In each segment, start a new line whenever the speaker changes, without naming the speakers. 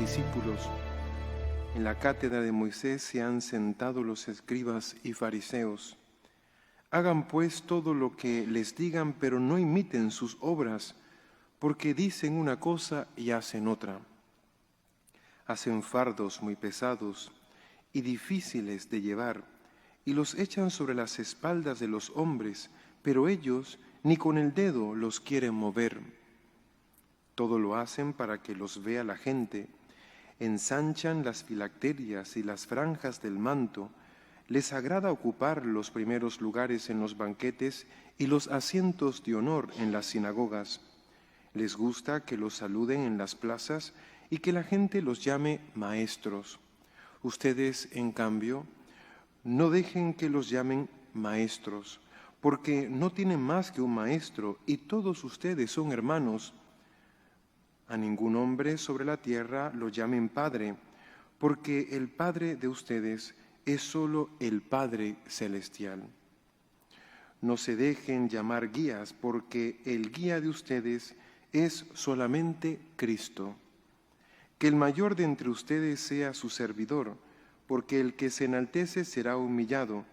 discípulos. En la cátedra de Moisés se han sentado los escribas y fariseos. Hagan pues todo lo que les digan, pero no imiten sus obras, porque dicen una cosa y hacen otra. Hacen fardos muy pesados y difíciles de llevar, y los echan sobre las espaldas de los hombres, pero ellos ni con el dedo los quieren mover. Todo lo hacen para que los vea la gente. Ensanchan las filacterias y las franjas del manto. Les agrada ocupar los primeros lugares en los banquetes y los asientos de honor en las sinagogas. Les gusta que los saluden en las plazas y que la gente los llame maestros. Ustedes, en cambio, no dejen que los llamen maestros, porque no tienen más que un maestro y todos ustedes son hermanos. A ningún hombre sobre la tierra lo llamen Padre, porque el Padre de ustedes es solo el Padre Celestial. No se dejen llamar guías, porque el guía de ustedes es solamente Cristo. Que el mayor de entre ustedes sea su servidor, porque el que se enaltece será humillado,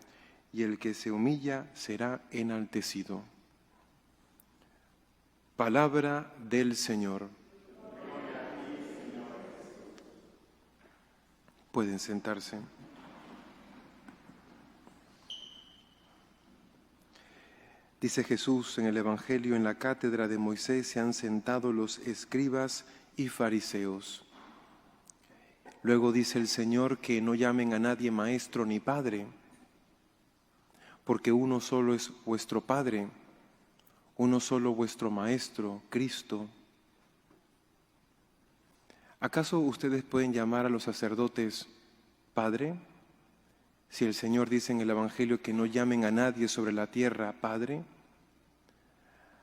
y el que se humilla será enaltecido. Palabra del Señor. Pueden sentarse. Dice Jesús en el Evangelio: en la cátedra de Moisés se han sentado los escribas y fariseos. Luego dice el Señor que no llamen a nadie maestro ni padre, porque uno solo es vuestro Padre, uno solo vuestro Maestro, Cristo. ¿Acaso ustedes pueden llamar a los sacerdotes Padre? Si el Señor dice en el Evangelio que no llamen a nadie sobre la tierra Padre.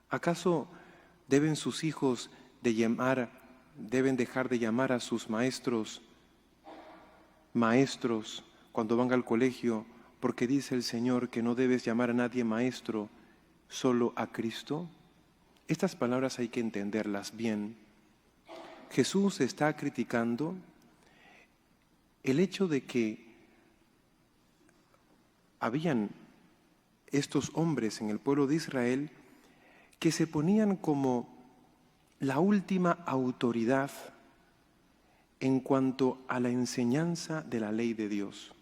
¿Acaso deben sus hijos deben dejar de llamar a sus maestros cuando van al colegio, porque dice el Señor que no debes llamar a nadie maestro, solo a Cristo? Estas palabras hay que entenderlas bien. Jesús está criticando el hecho de que habían estos hombres en el pueblo de Israel que se ponían como la última autoridad en cuanto a la enseñanza de la ley de Dios.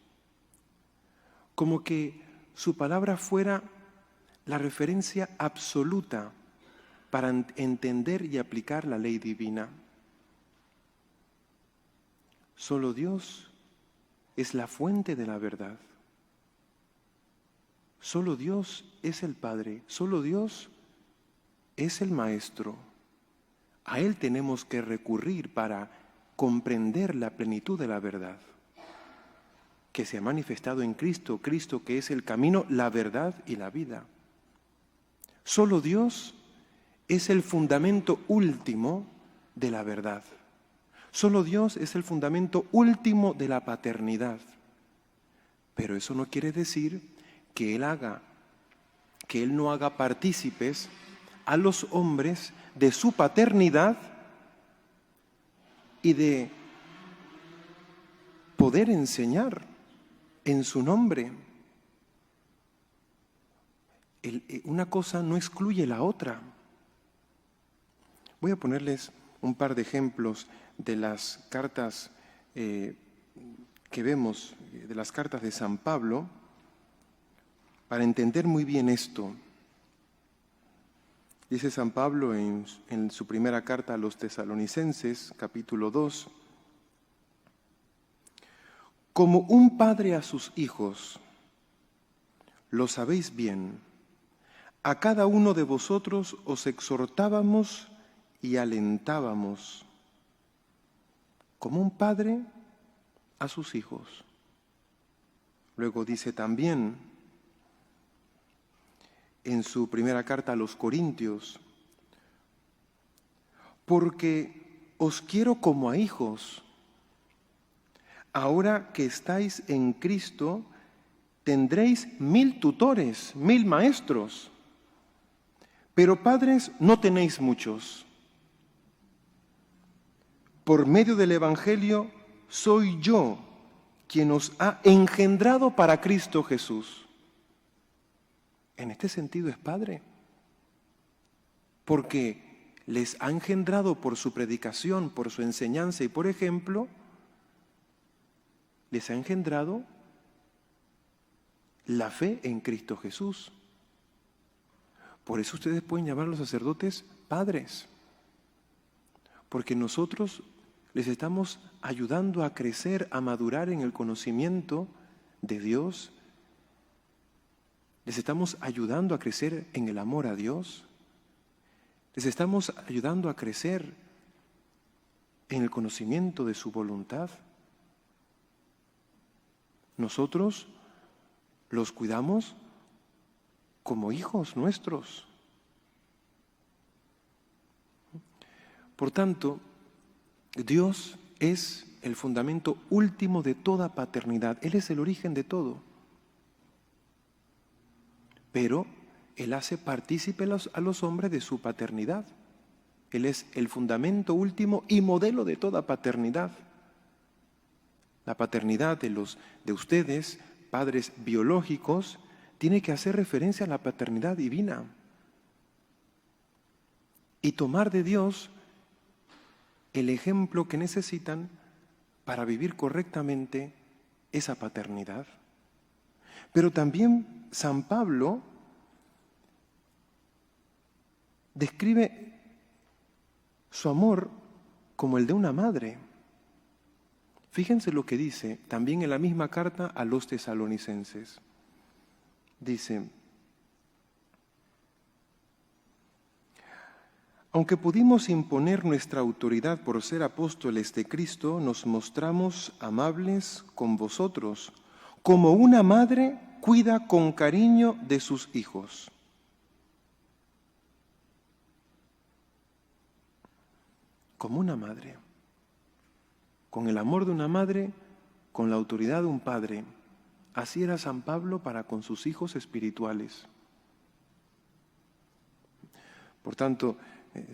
Como que su palabra fuera la referencia absoluta para entender y aplicar la ley divina. Solo Dios es la fuente de la verdad. Solo Dios es el Padre, solo Dios es el Maestro. A Él tenemos que recurrir para comprender la plenitud de la verdad que se ha manifestado en Cristo, Cristo que es el camino, la verdad y la vida. Solo Dios es el fundamento último de la verdad. Solo Dios es el fundamento último de la paternidad. Pero eso no quiere decir que Él no haga partícipes a los hombres de su paternidad y de poder enseñar en su nombre. Una cosa no excluye la otra. Voy a ponerles un par de ejemplos de las cartas que vemos, de las cartas de San Pablo, para entender muy bien esto. Dice San Pablo en su primera carta a los Tesalonicenses, capítulo 2, como un padre a sus hijos, lo sabéis bien, a cada uno de vosotros os exhortábamos y alentábamos, como un padre a sus hijos. Luego dice también en su primera carta a los Corintios, porque os quiero como a hijos. Ahora que estáis en Cristo, tendréis 1000 tutores, 1000 maestros, pero padres no tenéis muchos. por medio del Evangelio, soy yo quien os ha engendrado para Cristo Jesús. En este sentido es Padre, porque les ha engendrado por su predicación, por su enseñanza y por ejemplo, les ha engendrado la fe en Cristo Jesús. Por eso ustedes pueden llamar a los sacerdotes padres, porque nosotros les estamos ayudando a crecer, a madurar en el conocimiento de Dios, les estamos ayudando a crecer en el amor a Dios, les estamos ayudando a crecer en el conocimiento de su voluntad. Nosotros los cuidamos como hijos nuestros. Por tanto, Dios es el fundamento último de toda paternidad. Él es el origen de todo. Pero Él hace partícipe a los hombres de su paternidad. Él es el fundamento último y modelo de toda paternidad. La paternidad de ustedes, padres biológicos, tiene que hacer referencia a la paternidad divina y tomar de Dios el ejemplo que necesitan para vivir correctamente esa paternidad. Pero también San Pablo describe su amor como el de una madre. Fíjense lo que dice también en la misma carta a los tesalonicenses. Dice: aunque pudimos imponer nuestra autoridad por ser apóstoles de Cristo, nos mostramos amables con vosotros, como una madre cuida con cariño de sus hijos. Como una madre, con el amor de una madre, con la autoridad de un padre. Así era San Pablo para con sus hijos espirituales. Por tanto,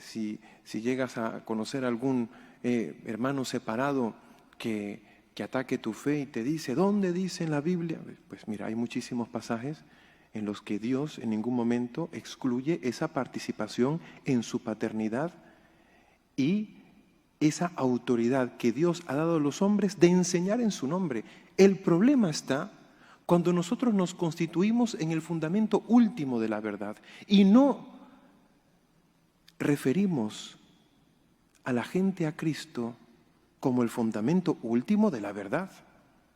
si llegas a conocer algún hermano separado que ataque tu fe y te dice, ¿dónde dice en la Biblia? Pues mira, hay muchísimos pasajes en los que Dios en ningún momento excluye esa participación en su paternidad y esa autoridad que Dios ha dado a los hombres de enseñar en su nombre. El problema está cuando nosotros nos constituimos en el fundamento último de la verdad y no referimos a la gente a Cristo como el fundamento último de la verdad.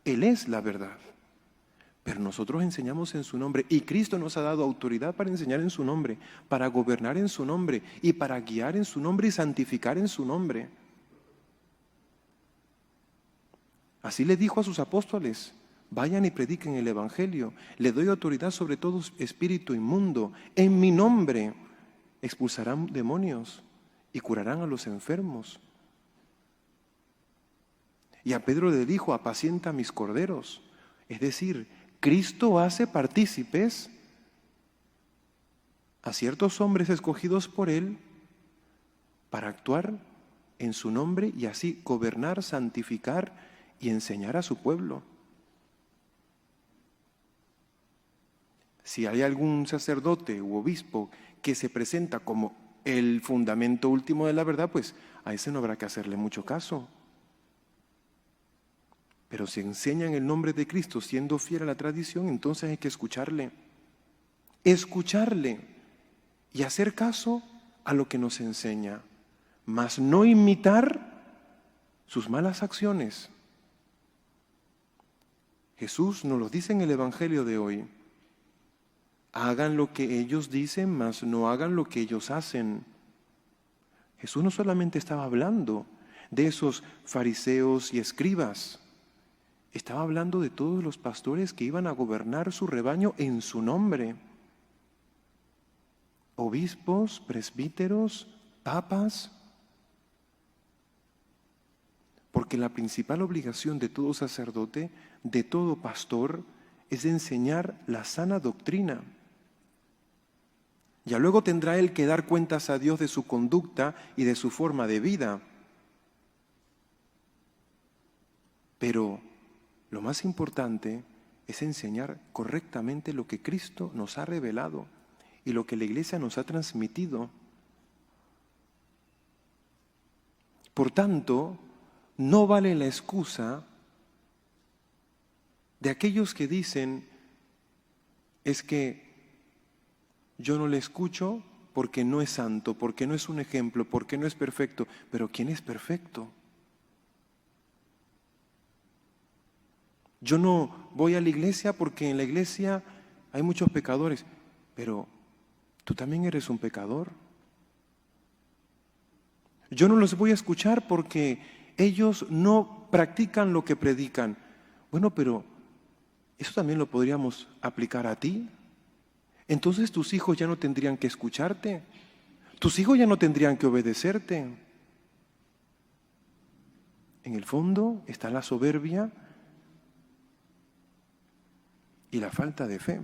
Él es la verdad. Pero nosotros enseñamos en su nombre y Cristo nos ha dado autoridad para enseñar en su nombre, para gobernar en su nombre y para guiar en su nombre y santificar en su nombre. Así le dijo a sus apóstoles: vayan y prediquen el Evangelio. Le doy autoridad sobre todo espíritu inmundo. En mi nombre expulsarán demonios y curarán a los enfermos. Y a Pedro le dijo: apacienta mis corderos. Es decir, Cristo hace partícipes a ciertos hombres escogidos por Él para actuar en su nombre y así gobernar, santificar y enseñar a su pueblo. Si hay algún sacerdote u obispo que se presenta como el fundamento último de la verdad, pues a ese no habrá que hacerle mucho caso. Pero si enseña en el nombre de Cristo siendo fiel a la tradición, entonces hay que escucharle y hacer caso a lo que nos enseña, mas no imitar sus malas acciones. Jesús nos lo dice en el Evangelio de hoy: hagan lo que ellos dicen, mas no hagan lo que ellos hacen. Jesús no solamente estaba hablando de esos fariseos y escribas, estaba hablando de todos los pastores que iban a gobernar su rebaño en su nombre. Obispos, presbíteros, papas. Porque la principal obligación de todo sacerdote, de todo pastor, es enseñar la sana doctrina. Ya luego tendrá él que dar cuentas a Dios de su conducta y de su forma de vida. Pero lo más importante es enseñar correctamente lo que Cristo nos ha revelado y lo que la Iglesia nos ha transmitido. Por tanto, no vale la excusa de aquellos que dicen, es que yo no le escucho porque no es santo, porque no es un ejemplo, porque no es perfecto. Pero ¿quién es perfecto? Yo no voy a la iglesia porque en la iglesia hay muchos pecadores, pero tú también eres un pecador. Yo no los voy a escuchar porque ellos no practican lo que predican. Bueno, pero eso también lo podríamos aplicar a ti. Entonces tus hijos ya no tendrían que escucharte. Tus hijos ya no tendrían que obedecerte. En el fondo está la soberbia y la falta de fe.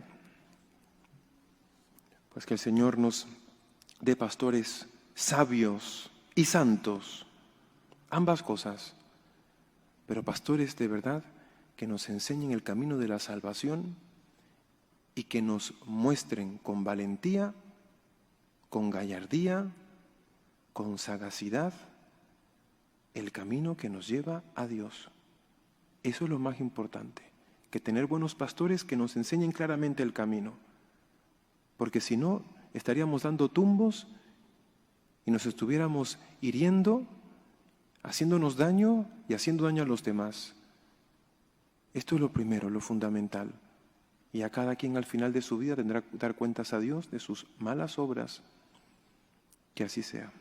Pues que el Señor nos dé pastores sabios y santos, ambas cosas, pero pastores de verdad que nos enseñen el camino de la salvación y que nos muestren con valentía, con gallardía, con sagacidad, el camino que nos lleva a Dios. Eso es lo más importante, que tener buenos pastores que nos enseñen claramente el camino, porque si no, estaríamos dando tumbos y nos estuviéramos hiriendo, haciéndonos daño y haciendo daño a los demás. Esto es lo primero, lo fundamental. Y a cada quien al final de su vida tendrá que dar cuentas a Dios de sus malas obras. Que así sea.